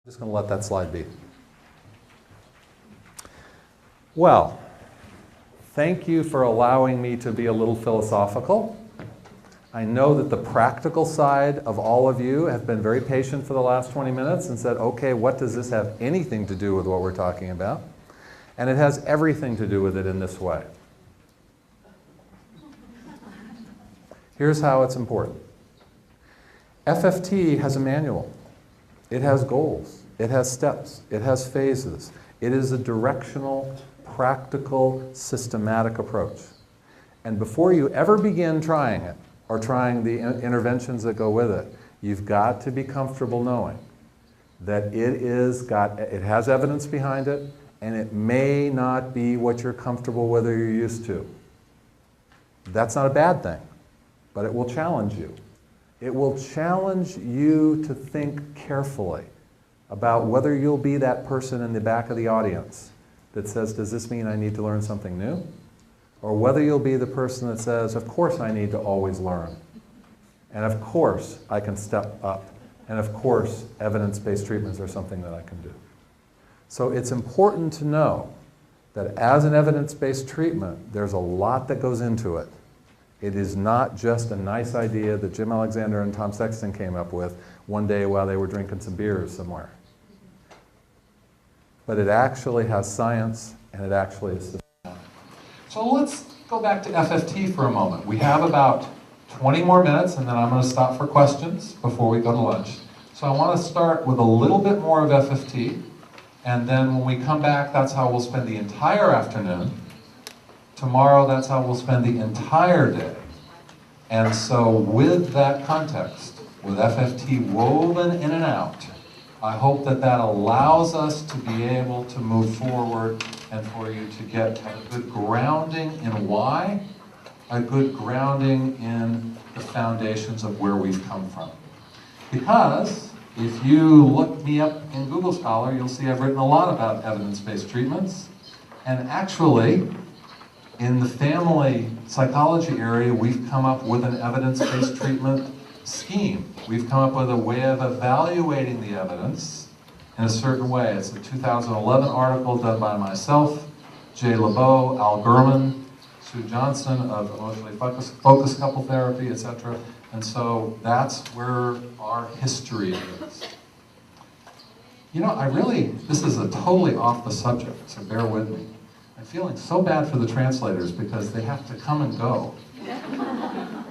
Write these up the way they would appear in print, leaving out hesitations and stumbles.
Just going to let that slide be. Well, thank you for allowing me to be a little philosophical. I know that the practical side of all of you have been very patient for the last 20 minutes and said, okay, what does this have anything to do with what we're talking about? And it has everything to do with it in this way. Here's how it's important. FFT has a manual. It has goals. It has steps. It has phases. It is a directional, practical, systematic approach. And before you ever begin trying it, or trying the interventions that go with it, you've got to be comfortable knowing that it has evidence behind it, and it may not be what you're comfortable with or you're used to. That's not a bad thing, but it will challenge you. It will challenge you to think carefully about whether you'll be that person in the back of the audience that says, does this mean I need to learn something new? Or whether you'll be the person that says, of course I need to always learn. And of course I can step up. And of course evidence-based treatments are something that I can do. So it's important to know that as an evidence-based treatment, there's a lot that goes into it. It is not just a nice idea that Jim Alexander and Tom Sexton came up with one day while they were drinking some beers somewhere. But it actually has science, and it actually is systematic. So let's go back to FFT for a moment. We have about 20 more minutes, and then I'm going to stop for questions before we go to lunch. So I want to start with a little bit more of FFT, and then when we come back, that's how we'll spend the entire afternoon. Tomorrow, that's how we'll spend the entire day. And so with that context, with FFT woven in and out, I hope that that allows us to be able to move forward and for you to get a good grounding in why, a good grounding in the foundations of where we've come from. Because if you look me up in Google Scholar, you'll see I've written a lot about evidence-based treatments. And actually, in the family psychology area, we've come up with an evidence-based treatment scheme. We've come up with a way of evaluating the evidence in a certain way. It's a 2011 article done by myself, Jay LeBeau, Al Gurman, Sue Johnson of Emotionally Focused Couple Therapy, etc. And so that's where our history is. You know, this is a totally off the subject, so bear with me. I'm feeling so bad for the translators because they have to come and go.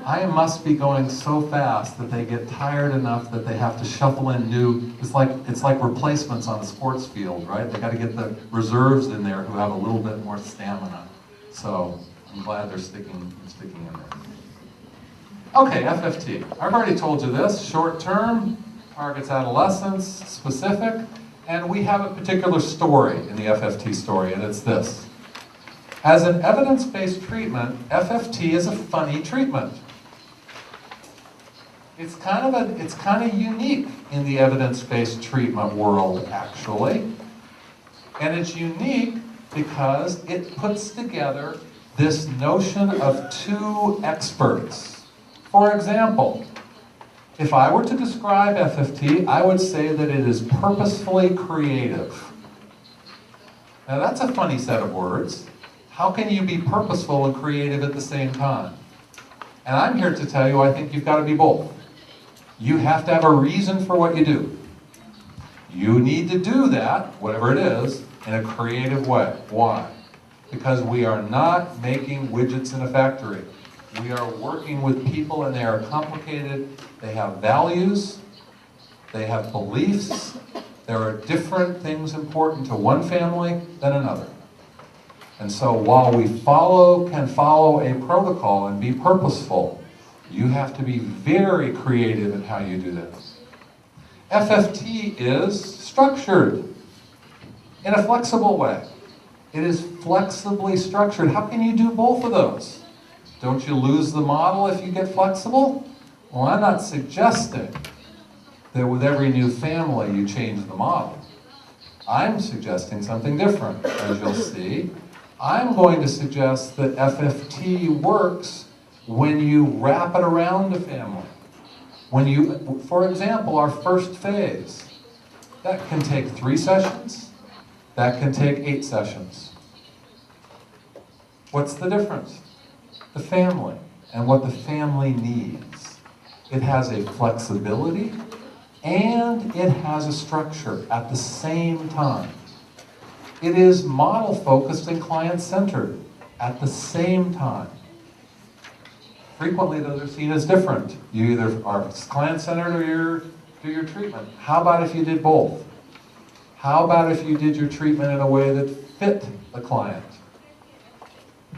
I must be going so fast that they get tired enough that they have to shuffle in new, it's like replacements on a sports field, right? They got to get the reserves in there who have a little bit more stamina. So I'm glad they're sticking in there. Okay, FFT. I've already told you this, short term, targets adolescence, specific, and we have a particular story in the FFT story, and it's this. As an evidence-based treatment, FFT is a funny treatment. It's kind of unique in the evidence-based treatment world, actually. And it's unique because it puts together this notion of two experts. For example, if I were to describe FFT, I would say that it is purposefully creative. Now that's a funny set of words. How can you be purposeful and creative at the same time? And I'm here to tell you, I think you've got to be both. You have to have a reason for what you do. You need to do that, whatever it is, in a creative way. Why? Because we are not making widgets in a factory. We are working with people and they are complicated. They have values. They have beliefs. There are different things important to one family than another. And so while we can follow a protocol and be purposeful, you have to be very creative in how you do this. FFT is structured in a flexible way. It is flexibly structured. How can you do both of those? Don't you lose the model if you get flexible? Well, I'm not suggesting that with every new family you change the model. I'm suggesting something different, as you'll see. I'm going to suggest that FFT works when you wrap it around a family. When you, for example, our first phase. That can take 3 sessions. That can take 8 sessions. What's the difference? The family and what the family needs. It has a flexibility and it has a structure at the same time. It is model-focused and client-centered at the same time. Frequently, those are seen as different. You either are client-centered or you do your treatment. How about if you did both? How about if you did your treatment in a way that fit the client?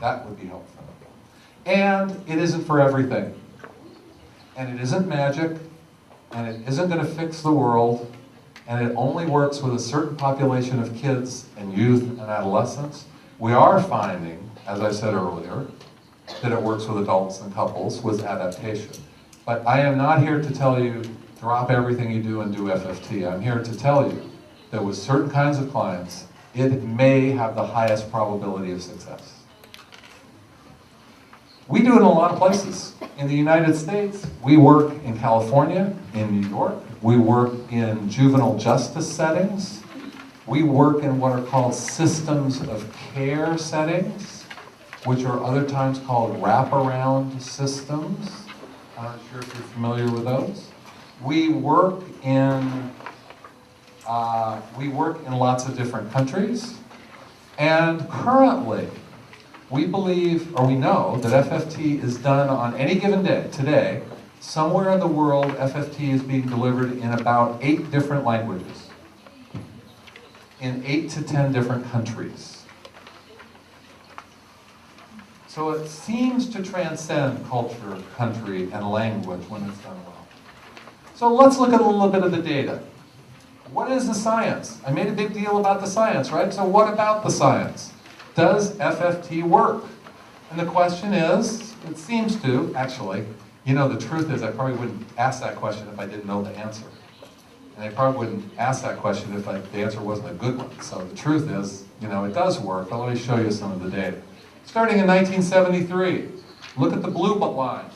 That would be helpful. And it isn't for everything. And it isn't magic, and it isn't going to fix the world, and it only works with a certain population of kids and youth and adolescents. We are finding, as I said earlier, that it works with adults and couples with adaptation. But I am not here to tell you, drop everything you do and do FFT. I'm here to tell you that with certain kinds of clients, it may have the highest probability of success. We do it in a lot of places. In the United States, we work in California, in New York. We work in juvenile justice settings. We work in what are called systems of care settings, which are other times called wraparound systems. I'm not sure if you're familiar with those. We work in lots of different countries, and currently, we believe, or we know, that FFT is done on any given day, today, somewhere in the world, FFT is being delivered in about 8 different languages, in 8 to 10 different countries. So it seems to transcend culture, country, and language when it's done well. So let's look at a little bit of the data. What is the science? I made a big deal about the science, right? So what about the science? Does FFT work? And the question is, it seems to, actually, you know, the truth is I probably wouldn't ask that question if I didn't know the answer. And I probably wouldn't ask that question if the answer wasn't a good one. So the truth is, you know, it does work, but let me show you some of the data. Starting in 1973, look at the blue lines.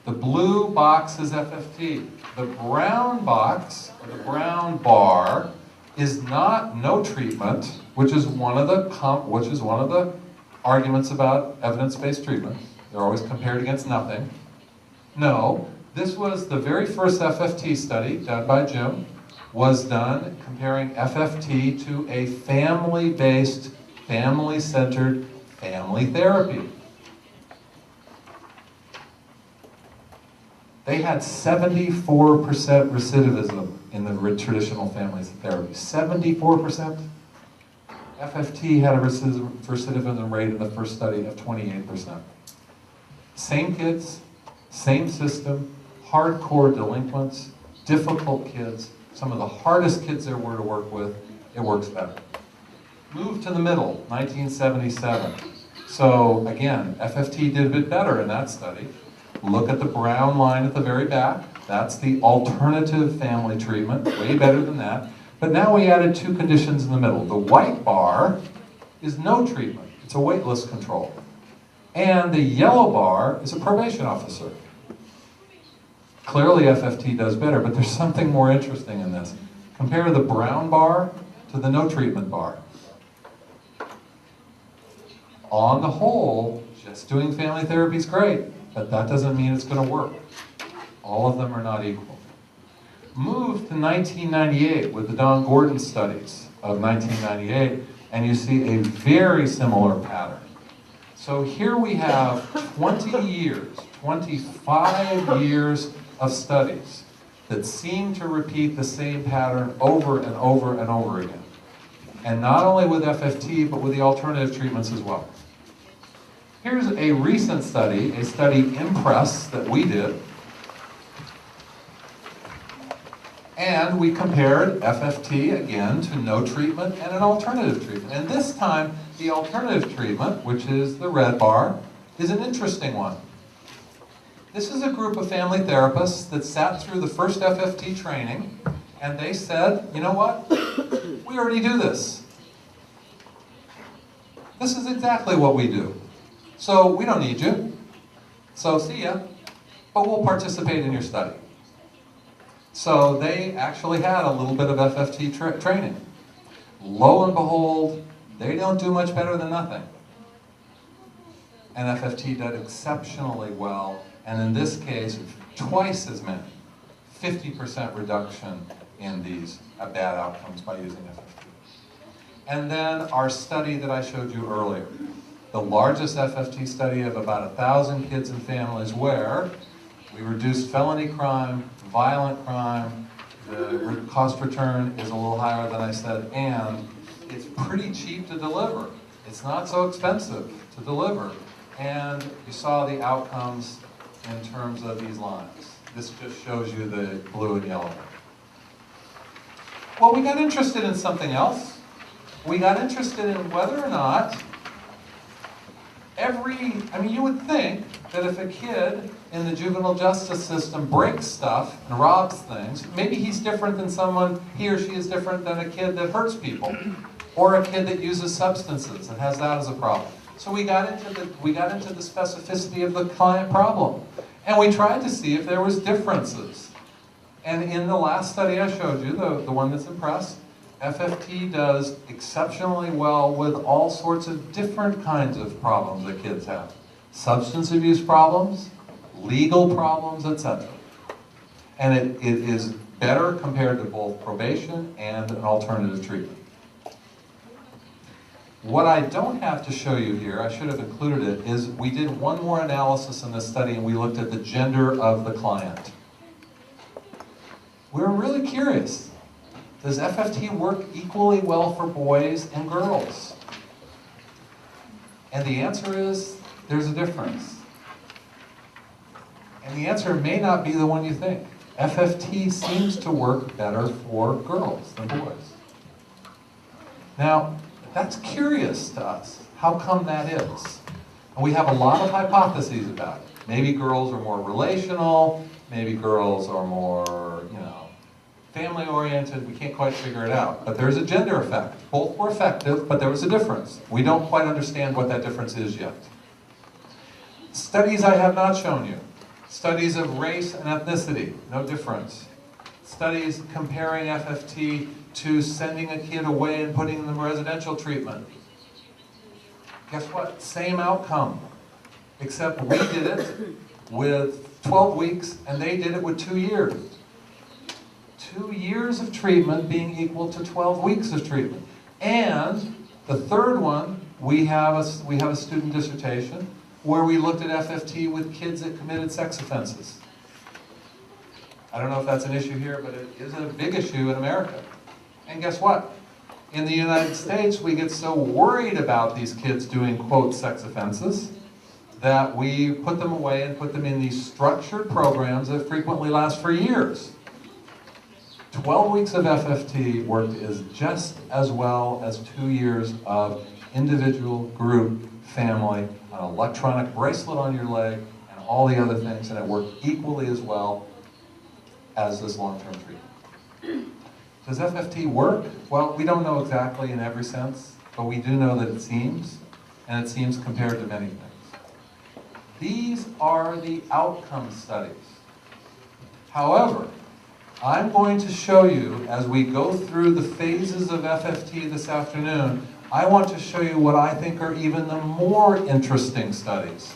The blue box is FFT. The brown box, or the brown bar, is not no treatment, which is one of the arguments about evidence-based treatment. They're always compared against nothing. No, this was the very first FFT study done by Jim, was done comparing FFT to a family-based, family-centered family therapy. They had 74% recidivism in the traditional family therapy. 74%. FFT had a recidivism rate in the first study of 28%. Same kids, same system, hardcore delinquents, difficult kids, some of the hardest kids there were to work with, it works better. Move to the middle, 1977. So again, FFT did a bit better in that study. Look at the brown line at the very back. That's the alternative family treatment, way better than that. But now we added 2 conditions in the middle. The white bar is no treatment. It's a waitlist control. And the yellow bar is a probation officer. Clearly FFT does better, but there's something more interesting in this. Compare the brown bar to the no treatment bar. On the whole, just doing family therapy is great, but that doesn't mean it's going to work. All of them are not equal. Move to 1998 with the Don Gordon studies of 1998, and you see a very similar pattern. So here we have 20 years, 25 years of studies that seem to repeat the same pattern over and over and over again. And not only with FFT, but with the alternative treatments as well. Here's a recent study, a study Impress that we did. And we compared FFT, again, to no treatment and an alternative treatment. And this time, the alternative treatment, which is the red bar, is an interesting one. This is a group of family therapists that sat through the first FFT training, and they said, you know what? We already do this. This is exactly what we do. So we don't need you. So see ya. But we'll participate in your study. So they actually had a little bit of FFT training. Lo and behold, they don't do much better than nothing. And FFT did exceptionally well, and in this case, twice as many, 50% reduction in these bad outcomes by using FFT. And then our study that I showed you earlier, the largest FFT study of about 1,000 kids and families where we reduced felony crime, violent crime, the cost return is a little higher than I said, and it's pretty cheap to deliver. It's not so expensive to deliver. And you saw the outcomes in terms of these lines. This just shows you the blue and yellow. Well, we got interested in something else. We got interested in whether or not you would think that if a kid in the juvenile justice system breaks stuff and robs things, maybe he's different than someone, he or she is different than a kid that hurts people, or a kid that uses substances and has that as a problem. So we got into the specificity of the client problem, and we tried to see if there was differences. And in the last study I showed you, the one that's impressed, FFT does exceptionally well with all sorts of different kinds of problems that kids have. Substance abuse problems, legal problems, etc. And it is better compared to both probation and an alternative treatment. What I don't have to show you here, I should have included it, is we did one more analysis in this study and we looked at the gender of the client. We were really curious. Does FFT work equally well for boys and girls? And the answer is, there's a difference. And the answer may not be the one you think. FFT seems to work better for girls than boys. Now, that's curious to us. How come that is? And we have a lot of hypotheses about it. Maybe girls are more relational, maybe girls are more, family-oriented. We can't quite figure it out. But there's a gender effect. Both were effective, but there was a difference. We don't quite understand what that difference is yet. Studies I have not shown you. Studies of race and ethnicity, no difference. Studies comparing FFT to sending a kid away and putting them in residential treatment. Guess what? Same outcome. Except we did it with 12 weeks and they did it with 2 years. 2 years of treatment being equal to 12 weeks of treatment. And the third one, we have a student dissertation where we looked at FFT with kids that committed sex offenses. I don't know if that's an issue here, but it is a big issue in America. And guess what? In the United States, we get so worried about these kids doing, quote, sex offenses, that we put them away and put them in these structured programs that frequently last for years. 12 weeks of FFT worked is just as well as 2 years of individual, group, family, an electronic bracelet on your leg, and all the other things, and it worked equally as well as this long-term treatment. Does FFT work? Well, we don't know exactly in every sense, but we do know that it seems, and it seems compared to many things. These are the outcome studies. However, I'm going to show you, as we go through the phases of FFT this afternoon, I want to show you what I think are even the more interesting studies,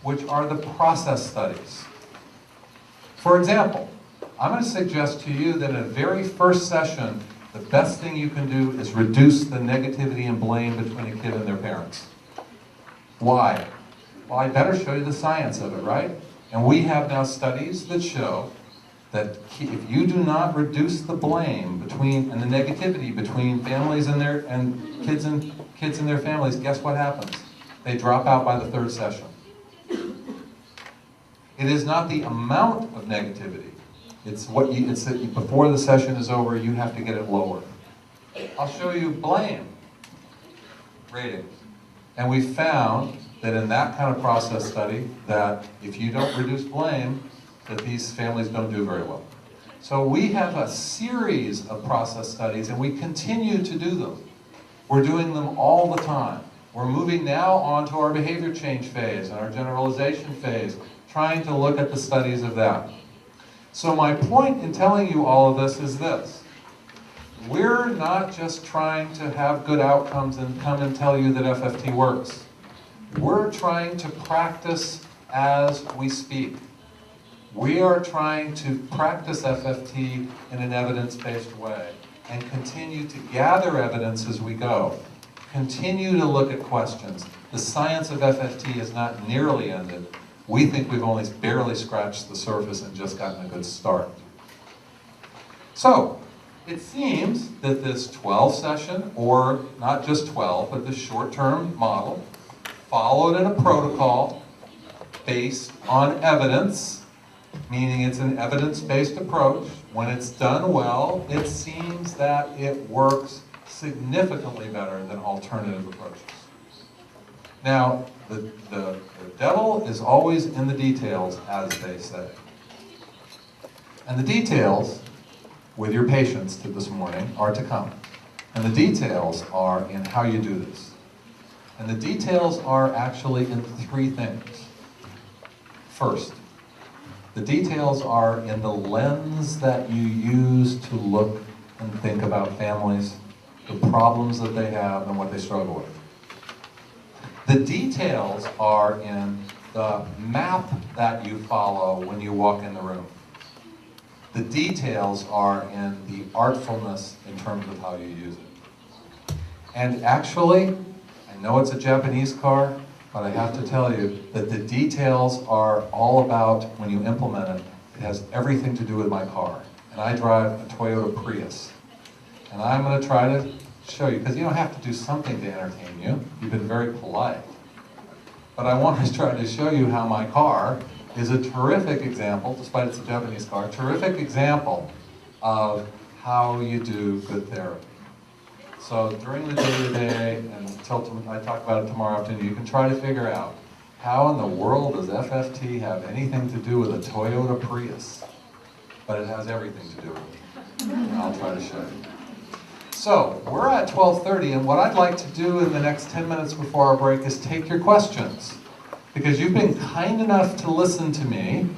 which are the process studies. For example, I'm going to suggest to you that in the very first session, the best thing you can do is reduce the negativity and blame between a kid and their parents. Why? Well, I better show you the science of it, right? And we have now studies that show that if you do not reduce the blame between and the negativity between families and kids and their families, guess what happens? They drop out by the third session. It is not the amount of negativity. It's that before the session is over, you have to get it lower. I'll show you blame ratings. And we found that in that kind of process study, that if you don't reduce blame, that these families don't do very well. So we have a series of process studies, and we continue to do them. We're doing them all the time. We're moving now on to our behavior change phase and our generalization phase, trying to look at the studies of that. So my point in telling you all of this is this. We're not just trying to have good outcomes and come and tell you that FFT works. We're trying to practice as we speak. We are trying to practice FFT in an evidence-based way and continue to gather evidence as we go. Continue to look at questions. The science of FFT is not nearly ended. We think we've only barely scratched the surface and just gotten a good start. So, it seems that this 12 session, or not just 12, but this short-term model, followed in a protocol based on evidence, meaning it's an evidence-based approach. When it's done well, it seems that it works significantly better than alternative approaches. Now, the devil is always in the details, as they say. And the details, with your patience to this morning, are to come. And the details are in how you do this. And the details are actually in three things. First, the details are in the lens that you use to look and think about families, the problems that they have, and what they struggle with. The details are in the map that you follow when you walk in the room. The details are in the artfulness in terms of how you use it. And actually, I know it's a Japanese car, but I have to tell you that the details are all about, when you implement it, it has everything to do with my car. And I drive a Toyota Prius. And I'm going to try to show you, because you don't have to do something to entertain you. You've been very polite. But I want to try to show you how my car is a terrific example, despite it's a Japanese car, terrific example of how you do good therapy. So during the day-to-day, and until I talk about it tomorrow afternoon, you can try to figure out how in the world does FFT have anything to do with a Toyota Prius? But it has everything to do with it. And I'll try to show you. So, we're at 12:30, and what I'd like to do in the next 10 minutes before our break is take your questions. Because you've been kind enough to listen to me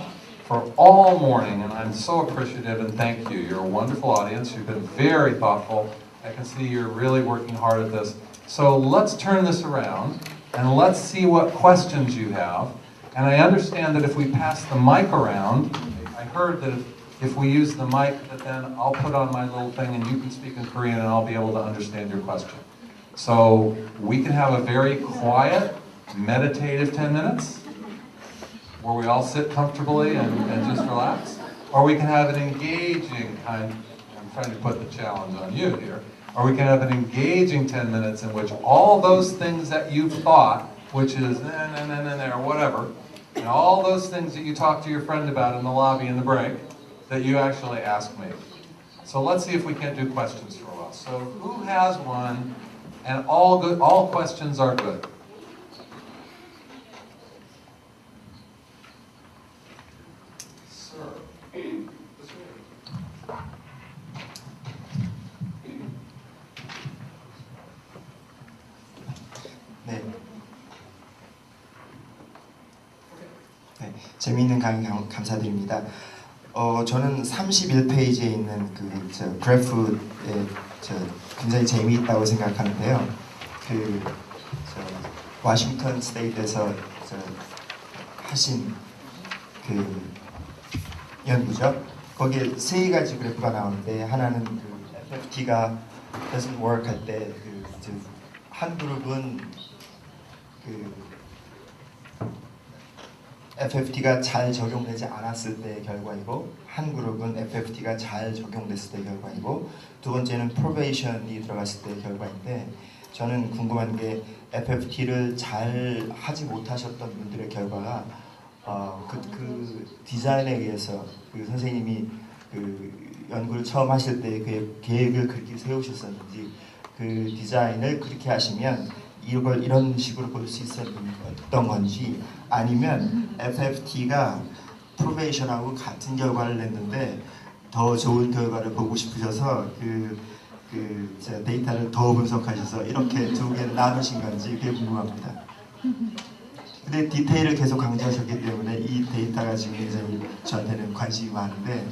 for all morning, and I'm so appreciative and thank you. You're a wonderful audience. You've been very thoughtful. I can see you're really working hard at this. So let's turn this around, and let's see what questions you have. And I understand that if we pass the mic around, I heard that if we use the mic, that then I'll put on my little thing and you can speak in Korean and I'll be able to understand your question. So we can have a very quiet, meditative 10 minutes where we all sit comfortably and just relax. Or we can have an engaging kind, I'm trying to put the challenge on you here, or we can have an engaging 10 minutes in which all those things that you've thought, which is or whatever, and all those things that you talk to your friend about in the lobby in the break, that you actually ask me. So let's see if we can't do questions for a while. So who has one? And all questions are good. Sir. 네. 네, 재미있는 강의 감사드립니다. 저는 31페이지에 있는 저 그래프에 굉장히 재미있다고 생각하는데요. 워싱턴 스테이트에서 하신 연구죠. 거기에 세 가지 그래프가 나오는데 하나는 FFT가 doesn't work 할 때 한 그룹은 FFT가 잘 적용되지 않았을 때의 결과이고 한 그룹은 FFT가 잘 적용됐을 때의 결과이고 두 번째는 프로베이션이 들어갔을 때의 결과인데 저는 궁금한 게 FFT를 잘 하지 못하셨던 분들의 결과가 그 디자인에 의해서 선생님이 연구를 처음 하실 때 그 계획을 그렇게 세우셨었는지 그 디자인을 그렇게 하시면 이런 식으로 볼 수 있었던 건지 아니면 FFT가 프로베이션하고 같은 결과를 냈는데 더 좋은 결과를 보고 싶으셔서 데이터를 더 분석하셔서 이렇게 두 개를 나누신 건지 그게 궁금합니다. 근데 디테일을 계속 강조하셨기 때문에 이 데이터가 지금 굉장히 저한테는 관심이 많은데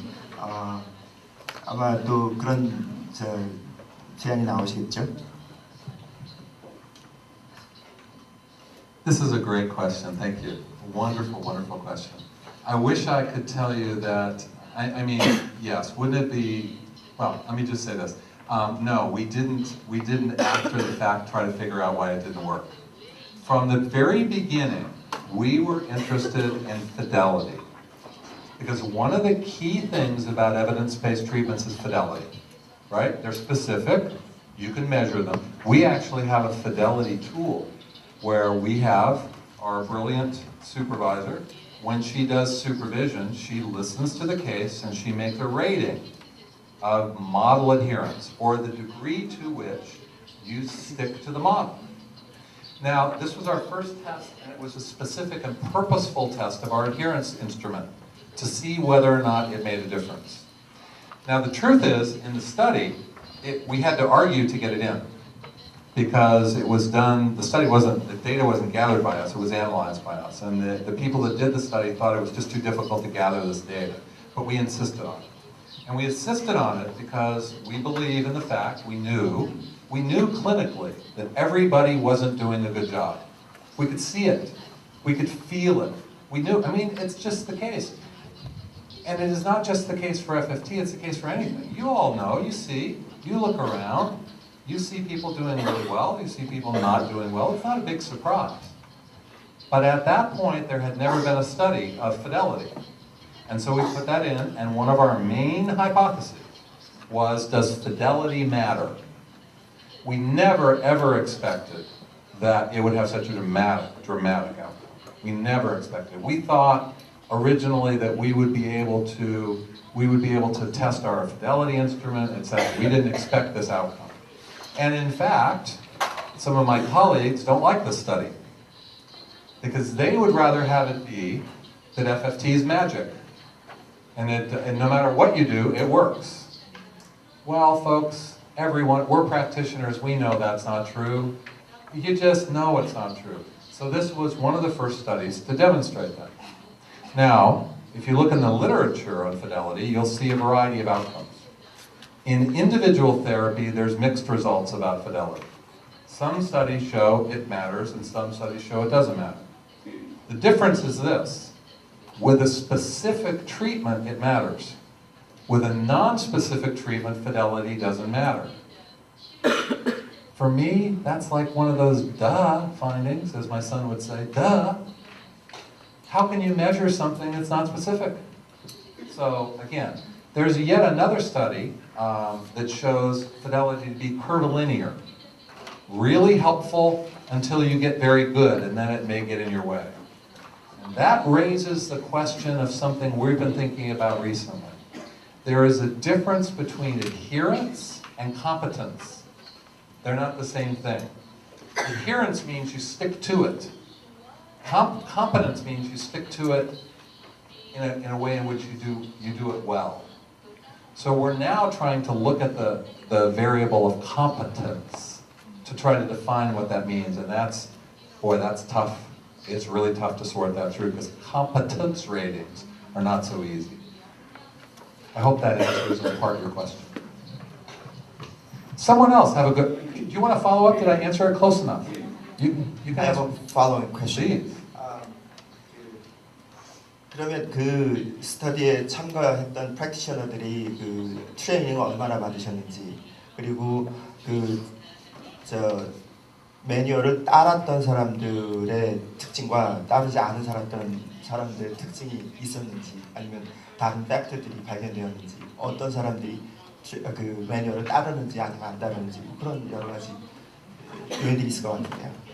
아마 또 그런 제안이 나오시겠죠? This is a great question. Thank you. Wonderful, wonderful question. I wish I could tell you that. I mean, yes. Wouldn't it be? Well, let me just say this. No, we didn't. We didn't after the fact try to figure out why it didn't work. From the very beginning, we were interested in fidelity, because one of the key things about evidence-based treatments is fidelity. Right? They're specific. You can measure them. We actually have a fidelity tool where we have our brilliant supervisor. When she does supervision, she listens to the case and she makes a rating of model adherence, or the degree to which you stick to the model. Now, this was our first test, and it was a specific and purposeful test of our adherence instrument to see whether or not it made a difference. Now, the truth is, in the study, we had to argue to get it in, because it was done, the data wasn't gathered by us, it was analyzed by us. And the people that did the study thought it was just too difficult to gather this data. But we insisted on it. And we insisted on it because we believe in the fact, we knew clinically that everybody wasn't doing a good job. We could see it. We could feel it. We knew, I mean, it's just the case. And it is not just the case for FFT, it's the case for anything. You all know, you see, you look around, you see people doing really well, you see people not doing well. It's not a big surprise. But at that point, there had never been a study of fidelity. And so we put that in, and one of our main hypotheses was, does fidelity matter? We never, ever expected that it would have such a dramatic outcome. We never expected. We thought originally that we would be able to test our fidelity instrument, etc. We didn't expect this outcome. And in fact, some of my colleagues don't like this study, because they would rather have it be that FFT is magic, and no matter what you do, it works. Well, folks, we're practitioners, we know that's not true. You just know it's not true. So this was one of the first studies to demonstrate that. Now, if you look in the literature on fidelity, you'll see a variety of outcomes. In individual therapy, there's mixed results about fidelity. Some studies show it matters, and some studies show it doesn't matter. The difference is this: with a specific treatment, it matters. With a non-specific treatment, fidelity doesn't matter. For me, that's like one of those duh findings, as my son would say, duh. How can you measure something that's not specific? So again, there's yet another study that shows fidelity to be curvilinear. Really helpful until you get very good, and then it may get in your way. And that raises the question of something we've been thinking about recently. There is a difference between adherence and competence. They're not the same thing. Adherence means you stick to it. Competence means you stick to it in a way in which you do it well. So we're now trying to look at the variable of competence to try to define what that means, and that's tough. It's really tough to sort that through, because competence ratings are not so easy. I hope that answers in part your question. Someone else have a good, do you want to follow up? Did I answer it close enough? You can I have a following question. 그러면 그 스터디에 참가했던 프랙티셔너들이 그 트레이닝을 얼마나 받으셨는지, 그리고 매뉴얼을 따랐던 사람들의 특징과 따르지 않은 사람들의 특징이 있었는지, 아니면 다른 팩트들이 발견되었는지, 어떤 사람들이 그 매뉴얼을 따르는지 아니면 안 따르는지, 그런 여러 가지 요인들이 있을 것 같은데요.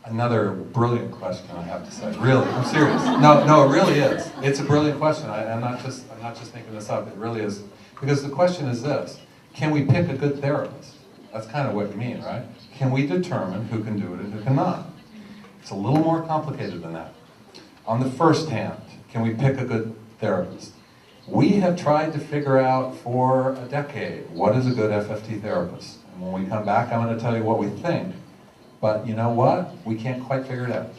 Another brilliant question, I have to say. Really, I'm serious. No, it really is. It's a brilliant question. I'm not just making this up. It really is, because the question is this: can we pick a good therapist? That's kind of what you mean, right? Can we determine who can do it and who cannot? It's a little more complicated than that. On the first hand, can we pick a good therapist? We have tried to figure out for a decade what is a good FFT therapist. And when we come back, I'm going to tell you what we think. But you know what? We can't quite figure it out.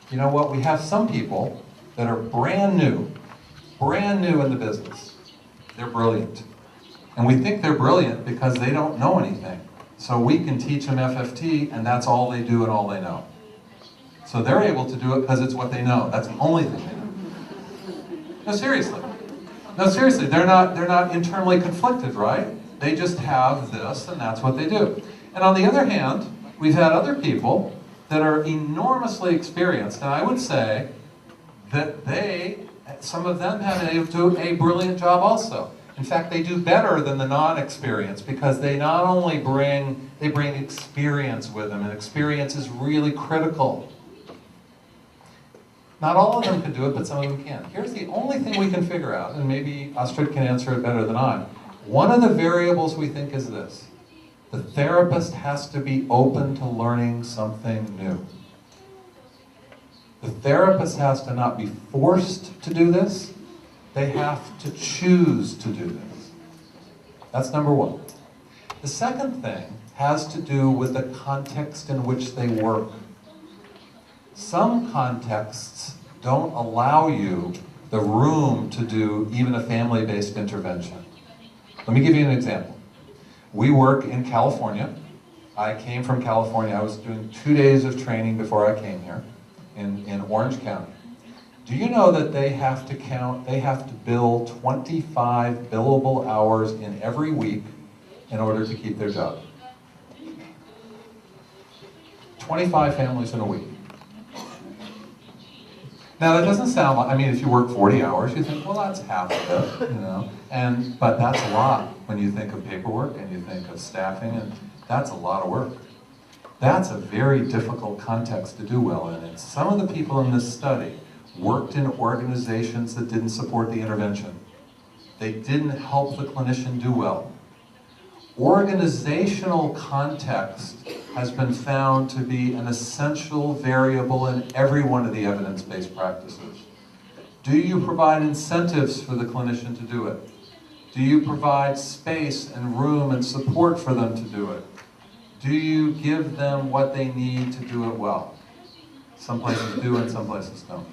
You know what? We have some people that are brand new in the business. They're brilliant. And we think they're brilliant because they don't know anything. So we can teach them FFT, and that's all they do and all they know. So they're able to do it because it's what they know. That's the only thing they know. No, seriously. No, seriously. They're not internally conflicted, right? They just have this, and that's what they do. And on the other hand, we've had other people that are enormously experienced, and I would say that some of them have been able to do a brilliant job also. In fact, they do better than the non-experienced because they not only bring experience with them, and experience is really critical. Not all of them can do it, but some of them can. Here's the only thing we can figure out, and maybe Astrid can answer it better than I. One of the variables we think is this. The therapist has to be open to learning something new. The therapist has to not be forced to do this. They have to choose to do this. That's number one. The second thing has to do with the context in which they work. Some contexts don't allow you the room to do even a family-based intervention. Let me give you an example. We work in California. I came from California. I was doing 2 days of training before I came here in Orange County. Do you know that they have to bill 25 billable hours in every week in order to keep their job? 25 families in a week. Now that doesn't sound like, I mean, if you work 40 hours, you think, well, that's half of it, you know. But that's a lot when you think of paperwork and you think of staffing, and that's a lot of work. That's a very difficult context to do well in. And some of the people in this study worked in organizations that didn't support the intervention. They didn't help the clinician do well. Organizational context has been found to be an essential variable in every one of the evidence-based practices. Do you provide incentives for the clinician to do it? Do you provide space and room and support for them to do it? Do you give them what they need to do it well? Some places do and some places don't.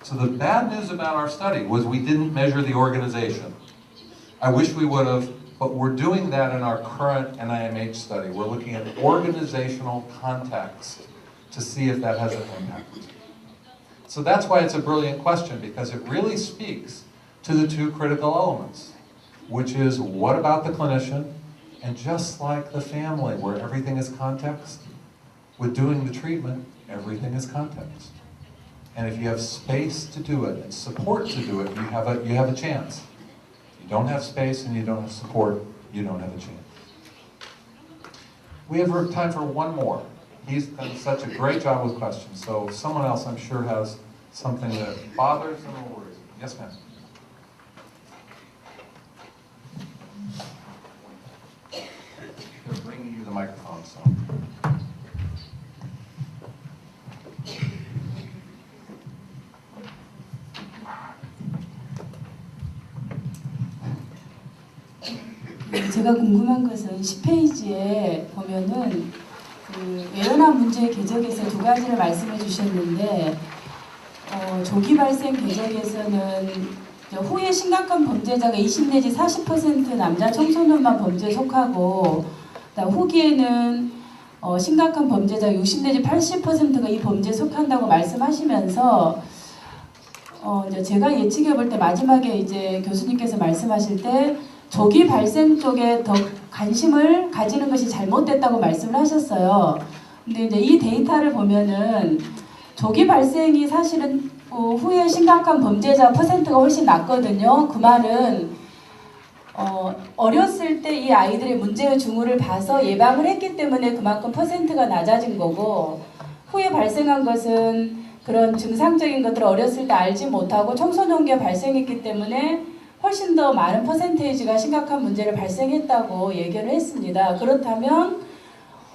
So the bad news about our study was we didn't measure the organization. I wish we would have, but we're doing that in our current NIMH study. We're looking at organizational context to see if that has an impact. So that's why it's a brilliant question, because it really speaks to the two critical elements, which is what about the clinician? And just like the family, where everything is context, with doing the treatment, everything is context. And if you have space to do it and support to do it, you have a chance. If you don't have space and you don't have support, you don't have a chance. We have time for one more. He's done such a great job with questions, so someone else I'm sure has something that bothers them or worries them. Yes, ma'am. They're bringing you the microphone, so. 제가 궁금한 것은 10페이지에 보면은 그 외연화 문제 궤적에서 두 가지를 말씀해 주셨는데 조기 발생 궤적에서는 후에 심각한 범죄자가 20 내지 40% 남자 청소년만 범죄에 속하고 후기에는 심각한 범죄자 60 내지 80%가 이 범죄에 속한다고 말씀하시면서 이제 제가 예측해 볼 때 마지막에 이제 교수님께서 말씀하실 때 조기 발생 쪽에 더 관심을 가지는 것이 잘못됐다고 말씀을 하셨어요. 근데 이제 이 데이터를 보면은 조기 발생이 사실은 후에 심각한 범죄자 퍼센트가 훨씬 낮거든요. 그 말은 어렸을 때 이 아이들의 문제의 징후를 봐서 예방을 했기 때문에 그만큼 퍼센트가 낮아진 거고, 후에 발생한 것은 그런 증상적인 것들을 어렸을 때 알지 못하고 청소년기에 발생했기 때문에 훨씬 더 많은 퍼센테이지가 심각한 문제를 발생했다고 얘기를 했습니다. 그렇다면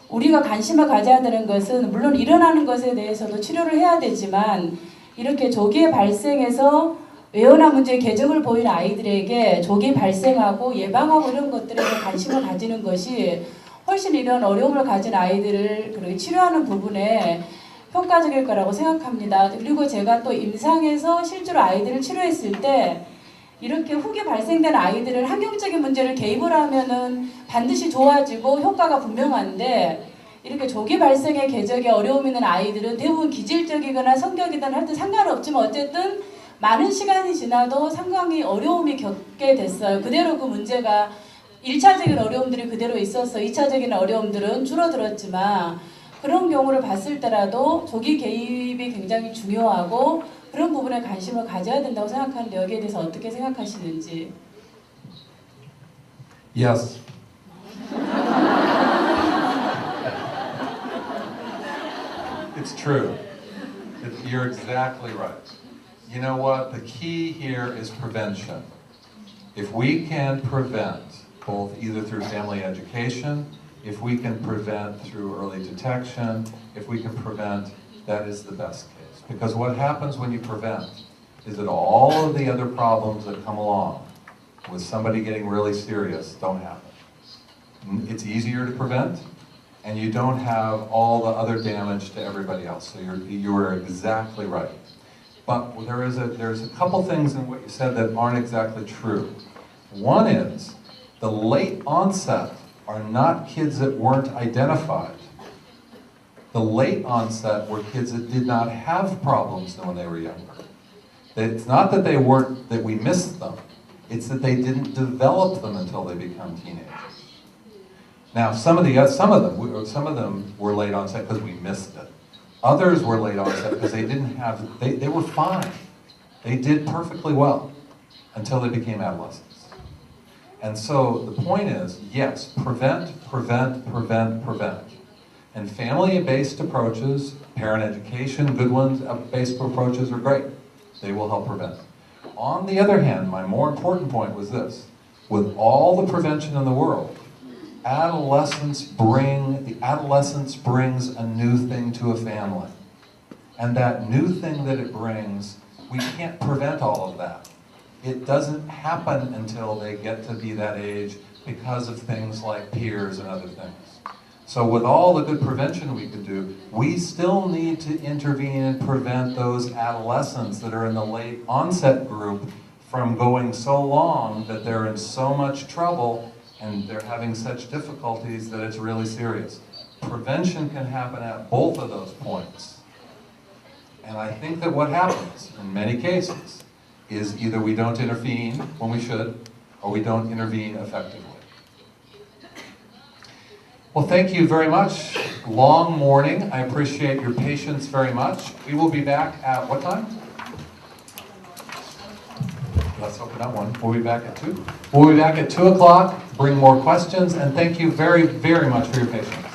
우리가 관심을 가져야 되는 것은 물론 일어나는 것에 대해서도 치료를 해야 되지만 이렇게 조기에 발생해서 외연화 문제의 궤적을 보인 아이들에게 조기 발생하고 예방하고 이런 것들에 관심을 가지는 것이 훨씬 이런 어려움을 가진 아이들을 그렇게 치료하는 부분에 효과적일 거라고 생각합니다. 그리고 제가 또 임상에서 실제로 아이들을 치료했을 때 이렇게 후기 발생된 아이들을 환경적인 문제를 개입을 하면은 반드시 좋아지고 효과가 분명한데 이렇게 조기 발생의 궤적에 어려움 있는 아이들은 대부분 기질적이거나 성격이든 할 때 상관없지만 어쨌든 많은 시간이 지나도 상당히 어려움이 겪게 됐어요. 그대로 그 문제가 1차적인 어려움들이 그대로 있어서 2차적인 어려움들은 줄어들었지만 그런 경우를 봤을 때라도 조기 개입이 굉장히 중요하고 그런 부분에 관심을 가져야 된다고 생각하는데 여기에 대해서 어떻게 생각하시는지. Yes. It's true. You're exactly right. You know what? The key here is prevention. If we can prevent, both either through family education, if we can prevent through early detection, if we can prevent, that is the best case. Because what happens when you prevent is that all of the other problems that come along with somebody getting really serious don't happen. It's easier to prevent, and you don't have all the other damage to everybody else. So you are exactly right. But there's a couple things in what you said that aren't exactly true. One is the late onset are not kids that weren't identified. The late onset were kids that did not have problems when they were younger. It's not that that we missed them. It's that they didn't develop them until they become teenagers. Now, some of them were late onset because we missed it. Others were late onset because they were fine. They did perfectly well until they became adolescents. And so the point is, yes, prevent. And family-based approaches, parent education, good ones, based approaches are great. They will help prevent. On the other hand, my more important point was this. With all the prevention in the world, adolescence brings a new thing to a family. And that new thing that it brings, we can't prevent all of that. It doesn't happen until they get to be that age because of things like peers and other things. So with all the good prevention we could do, we still need to intervene and prevent those adolescents that are in the late onset group from going so long that they're in so much trouble and they're having such difficulties that it's really serious. Prevention can happen at both of those points. And I think that what happens in many cases is either we don't intervene when we should, or we don't intervene effectively. Well, thank you very much. Long morning. I appreciate your patience very much. We will be back at what time? Let's open up one. We'll be back at 2. We'll be back at 2 o'clock. Bring more questions, and thank you very, very much for your patience.